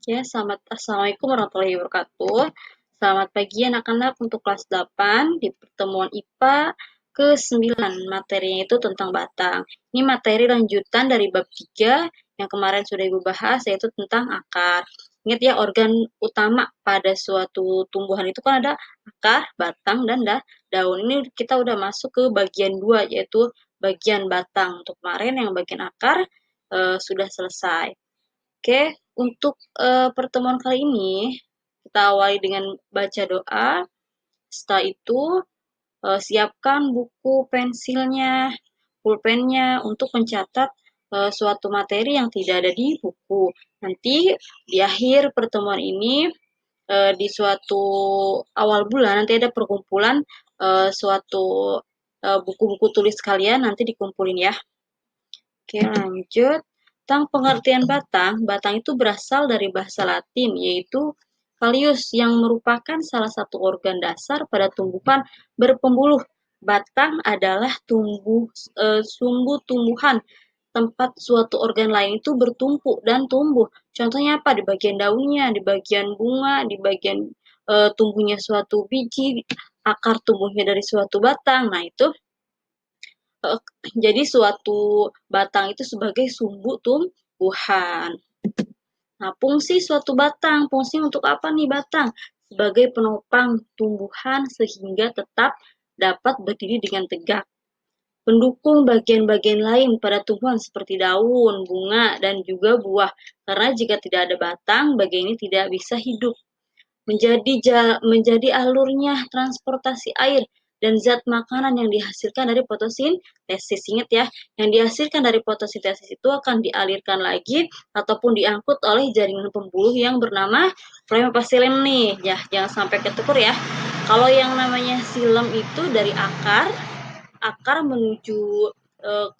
Ya, Assalamualaikum warahmatullahi wabarakatuh. Selamat pagi anak-anak untuk kelas 8 di pertemuan IPA ke-9. Materinya itu tentang batang. Ini materi lanjutan dari bab 3 yang kemarin sudah Ibu bahas, yaitu tentang akar. Ingat ya, organ utama pada suatu tumbuhan itu kan ada akar, batang, dan daun. Ini kita udah masuk ke bagian 2, yaitu bagian batang. Untuk kemarin yang bagian akar sudah selesai. Oke, untuk pertemuan kali ini kita awali dengan baca doa. Setelah itu siapkan buku pensilnya, pulpennya untuk mencatat suatu materi yang tidak ada di buku. Nanti di akhir pertemuan ini di suatu awal bulan nanti ada perkumpulan suatu buku-buku tulis kalian nanti dikumpulin ya. Oke, lanjut. Tentang pengertian batang, batang itu berasal dari bahasa Latin, yaitu valius, yang merupakan salah satu organ dasar pada tumbuhan berpembuluh. Batang adalah sumbu tumbuhan, tempat suatu organ lain itu bertumpu dan tumbuh. Contohnya apa? Di bagian daunnya, di bagian bunga, di bagian tumbuhnya suatu biji, akar tumbuhnya dari suatu batang. Nah, itu jadi suatu batang itu sebagai sumbu tumbuhan. Nah, fungsi suatu batang, fungsi untuk apa nih batang? Sebagai penopang tumbuhan sehingga tetap dapat berdiri dengan tegak. Pendukung bagian-bagian lain pada tumbuhan seperti daun, bunga, dan juga buah. Karena jika tidak ada batang, bagian ini tidak bisa hidup. Menjadi alurnya transportasi air dan zat makanan yang dihasilkan dari fotosintesis. Ingat ya, yang dihasilkan dari fotosintesis itu akan dialirkan lagi ataupun diangkut oleh jaringan pembuluh yang bernama floema phloem nih. Ya, jangan sampai ketuker ya. Kalau yang namanya silem itu dari akar menuju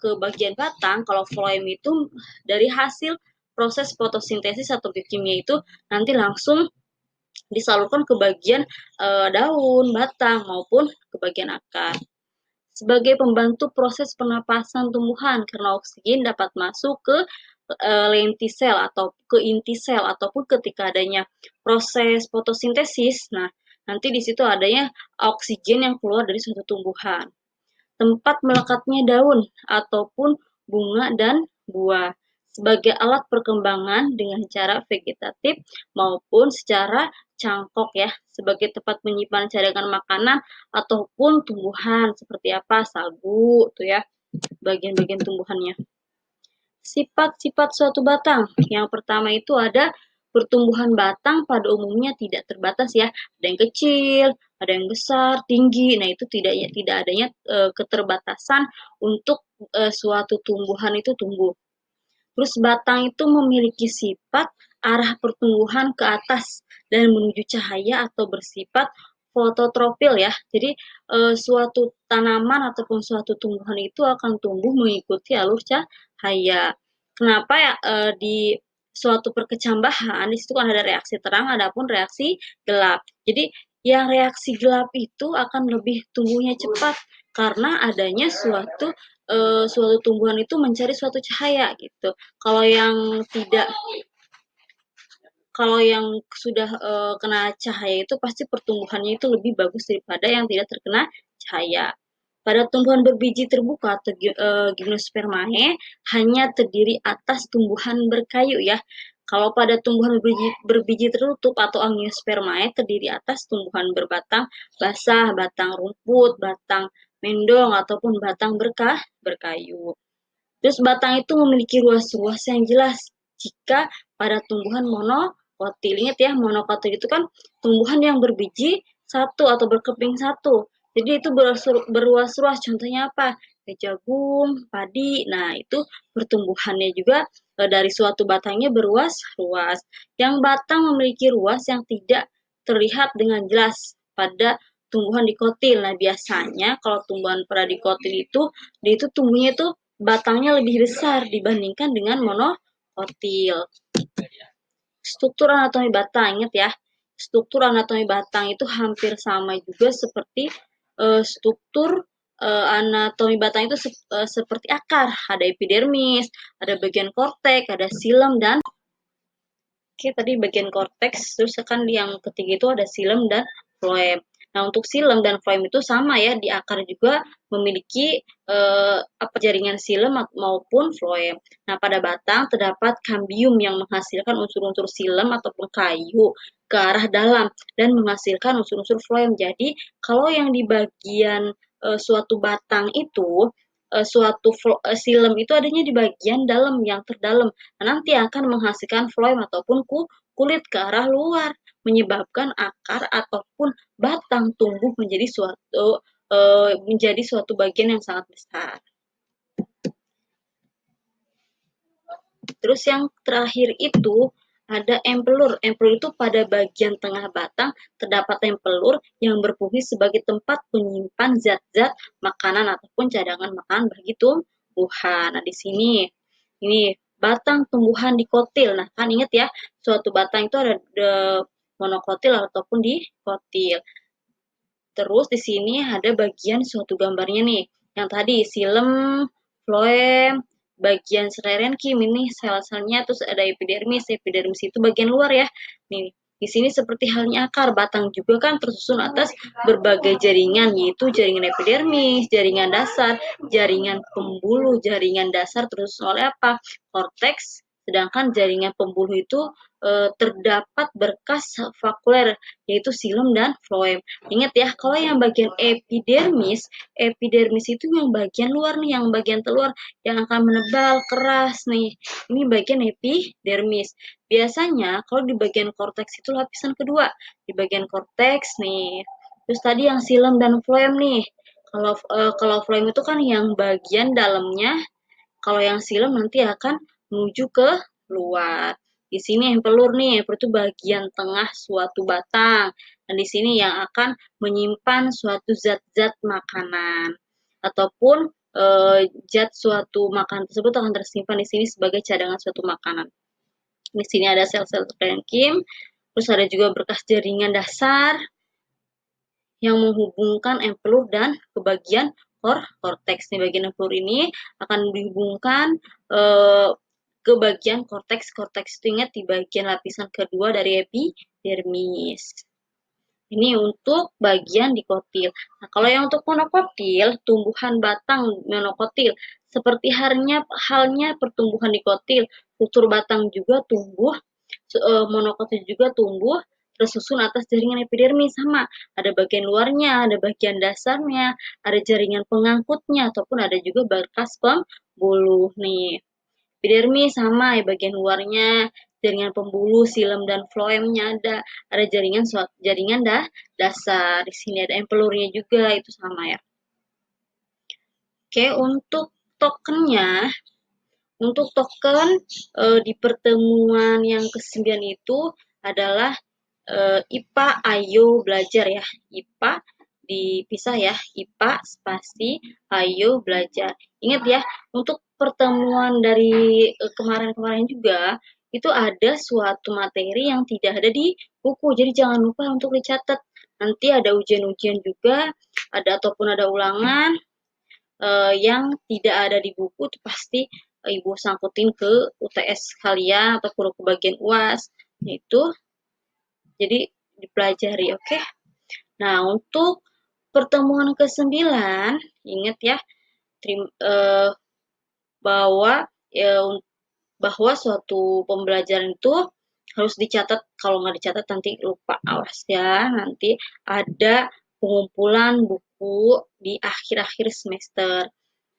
ke bagian batang. Kalau floem itu dari hasil proses fotosintesis atau biokimia itu nanti langsung disalurkan ke bagian daun, batang, maupun ke bagian akar. Sebagai pembantu proses pernapasan tumbuhan, karena oksigen dapat masuk ke lentisel atau ke inti sel, ataupun ketika adanya proses fotosintesis, nah nanti di situ adanya oksigen yang keluar dari suatu tumbuhan. Tempat melekatnya daun ataupun bunga dan buah sebagai alat perkembangan dengan cara vegetatif maupun secara cangkok ya, sebagai tempat menyimpan cadangan makanan ataupun tumbuhan seperti apa sagu tuh ya, bagian-bagian tumbuhannya. Sifat-sifat suatu batang. Yang pertama itu ada pertumbuhan batang pada umumnya tidak terbatas ya. Ada yang kecil, ada yang besar, tinggi. Nah, itu tidak adanya keterbatasan untuk suatu tumbuhan itu tumbuh. Terus batang itu memiliki sifat arah pertumbuhan ke atas dan menuju cahaya atau bersifat fototropil ya. Jadi suatu tanaman ataupun suatu tumbuhan itu akan tumbuh mengikuti alur cahaya. Kenapa ya di suatu perkecambahan di situ kan ada reaksi terang, adapun reaksi gelap. Jadi yang reaksi gelap itu akan lebih tumbuhnya cepat karena adanya suatu tumbuhan itu mencari suatu cahaya gitu. Kalau yang tidak kalau yang sudah kena cahaya itu pasti pertumbuhannya itu lebih bagus daripada yang tidak terkena cahaya. Pada tumbuhan berbiji terbuka atau gimnospermae hanya terdiri atas tumbuhan berkayu ya. Kalau pada tumbuhan berbiji tertutup atau angiospermae terdiri atas tumbuhan berbatang basah, batang rumput, batang mendong ataupun batang berkayu. Terus batang itu memiliki ruas-ruas yang jelas jika pada tumbuhan monokotil. Ingat ya, monokotil itu kan tumbuhan yang berbiji satu atau berkeping satu. Jadi itu berruas-ruas. Contohnya apa? Jagung, padi. Nah, itu pertumbuhannya juga dari suatu batangnya berruas-ruas. Yang batang memiliki ruas yang tidak terlihat dengan jelas pada tumbuhan dikotil. Nah, biasanya kalau tumbuhan pada dikotil itu, dia itu tumbuhnya itu batangnya lebih besar dibandingkan dengan monokotil. Struktur anatomi batang, ingat ya, struktur anatomi batang itu hampir sama juga seperti struktur anatomi batang itu seperti akar. Ada epidermis, ada bagian kortek, ada silem, dan Oke, tadi bagian korteks, terus kan yang ketiga itu ada silem dan floem. Nah, untuk silem dan floem itu sama ya, di akar juga memiliki apa jaringan silem maupun floem. Nah, pada batang terdapat kambium yang menghasilkan unsur-unsur silem ataupun kayu ke arah dalam dan menghasilkan unsur-unsur floem. Jadi, kalau yang di bagian suatu batang itu silem itu adanya di bagian dalam yang terdalam. Nah, nanti akan menghasilkan floem ataupun kulit ke arah luar, menyebabkan akar ataupun batang tumbuh menjadi suatu bagian yang sangat besar. Terus yang terakhir itu ada empelur. Empelur itu pada bagian tengah batang terdapat empelur yang berfungsi sebagai tempat penyimpan zat-zat makanan ataupun cadangan makanan bagi tumbuhan. Nah, di sini ini batang tumbuhan dikotil. Nah, kan ingat ya, suatu batang itu ada monokotil ataupun dikotil. Terus di sini ada bagian suatu gambarnya nih. Yang tadi silem, floem, bagian sererenkim ini sel-selnya, terus ada epidermis. Epidermis itu bagian luar ya. Nih, di sini seperti halnya akar, batang juga kan tersusun atas berbagai jaringan, yaitu jaringan epidermis, jaringan dasar, jaringan pembuluh, jaringan dasar tersusun oleh apa? Korteks. Sedangkan jaringan pembuluh itu terdapat berkas vakuler, yaitu silem dan floem. Ingat ya, kalau yang bagian epidermis, epidermis itu yang bagian luar nih, yang bagian telur yang akan menebal, keras nih. Ini bagian epidermis. Biasanya kalau di bagian korteks itu lapisan kedua, di bagian korteks nih. Terus tadi yang silem dan floem nih. Kalau floem itu kan yang bagian dalamnya, kalau yang silem nanti akan menuju ke luar. Di sini yang pelur nih, pelur itu bagian tengah suatu batang. Dan di sini yang akan menyimpan suatu zat-zat makanan ataupun zat suatu makanan tersebut akan tersimpan di sini sebagai cadangan suatu makanan. Di sini ada sel-sel parenkim, terus ada juga berkas jaringan dasar yang menghubungkan empelur dan ke bagian korteks. Nih, bagian empelur ini akan dihubungkan ke bagian korteks. Korteks itu ingat di bagian lapisan kedua dari epidermis. Ini untuk bagian dikotil. Nah, kalau yang untuk monokotil, tumbuhan batang monokotil, seperti halnya pertumbuhan dikotil, struktur batang juga tumbuh, monokotil juga tumbuh, tersusun atas jaringan epidermis sama. Ada bagian luarnya, ada bagian dasarnya, ada jaringan pengangkutnya, ataupun ada juga berkas pembuluh nih. Epidermis sama ya, bagian luarnya, jaringan pembuluh, silem dan floemnya ada jaringan dasar. Di sini ada empelurnya juga, itu sama ya. Oke, untuk tokennya, untuk token di pertemuan yang ke-9 itu adalah IPA Ayo Belajar ya. IPA dipisah ya, IPA spasi Ayo Belajar. Ingat ya, untuk pertemuan dari kemarin-kemarin juga itu ada suatu materi yang tidak ada di buku. Jadi jangan lupa untuk dicatat. Nanti ada ujian-ujian juga, ataupun ada ulangan yang tidak ada di buku itu pasti Ibu sangkutin ke UTS kalian atau ke bagian UAS, itu jadi dipelajari, oke? Nah, untuk pertemuan ke-9, ingat ya, bahwa bahwa suatu pembelajaran itu harus dicatat. Kalau nggak dicatat nanti lupa, awas ya. Nanti ada pengumpulan buku di akhir-akhir semester.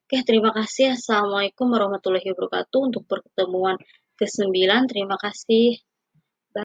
Oke, terima kasih. Assalamualaikum warahmatullahi wabarakatuh. Untuk pertemuan ke-9, terima kasih.